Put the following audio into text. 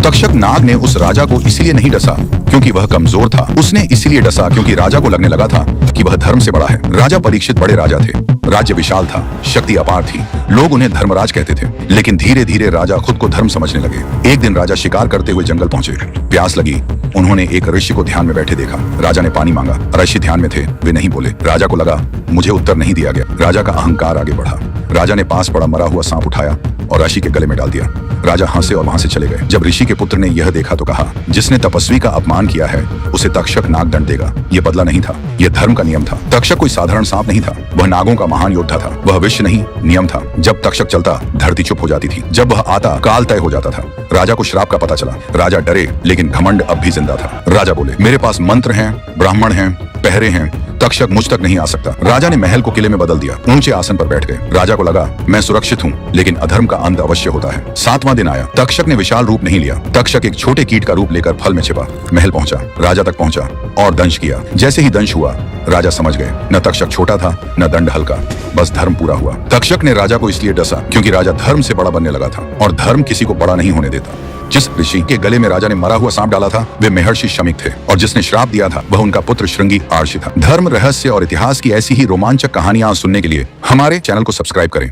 तक्षक नाग ने उस राजा को इसलिए नहीं डसा क्योंकि वह कमजोर था, उसने इसलिए डसा क्योंकि राजा को लगने लगा था कि वह धर्म से बड़ा है। राजा परीक्षित बड़े राजा थे, राज्य विशाल था, शक्ति अपार थी, लोग उन्हें धर्मराज कहते थे। लेकिन धीरे धीरे राजा खुद को धर्म समझने लगे। एक दिन राजा शिकार करते हुए जंगल पहुंचे। प्यास लगी, उन्होंने एक ऋषि को ध्यान में बैठे देखा। राजा ने पानी मांगा, ऋषि ध्यान में थे, वे नहीं बोले। राजा को लगा मुझे उत्तर नहीं दिया गया। राजा का अहंकार आगे बढ़ा। राजा ने पास पड़ा मरा हुआ सांप उठाया और ऋषि के गले में डाल दिया। राजा हंसे और वहां से चले गए। जब ऋषि के पुत्र ने यह देखा तो कहा, जिसने तपस्वी का अपमान किया है उसे तक्षक नाग दंड देगा। यह बदला नहीं था, यह धर्म का नियम था। तक्षक कोई साधारण सांप नहीं था, वह नागों का महान योद्धा था। वह विश्व नहीं, नियम था। जब तक्षक चलता धरती चुप हो जाती थी, जब वह आता काल तय हो जाता था। राजा को श्राप का पता चला। राजा डरे, लेकिन घमंड अब भी जिंदा था। राजा बोले, मेरे पास मंत्र हैं, ब्राह्मण हैं, पहरे हैं, तक्षक मुझ तक नहीं आ सकता। राजा ने महल को किले में बदल दिया, ऊंचे आसन पर बैठ गए। राजा को लगा मैं सुरक्षित हूँ, लेकिन अधर्म का अंत अवश्य होता है। 7वां दिन आया। तक्षक ने विशाल रूप नहीं लिया। तक्षक एक छोटे कीट का रूप लेकर फल में छिपा। महल पहुंचा, राजा तक पहुंचा और दंश किया। जैसे ही दंश हुआ, राजा समझ गए न तक्षक छोटा था न दंड हल्का, बस धर्म पूरा हुआ। तक्षक ने राजा को इसलिए डसा क्योंकि राजा धर्म से बड़ा बनने लगा था, और धर्म किसी को बड़ा नहीं होने देता। जिस ऋषि के गले में राजा ने मरा हुआ सांप डाला था वे महर्षि शमीक थे, और जिसने श्राप दिया था वह उनका पुत्र श्रृंगी आर्षि था। धर्म, रहस्य और इतिहास की ऐसी ही रोमांचक कहानियां सुनने के लिए हमारे चैनल को सब्सक्राइब करें।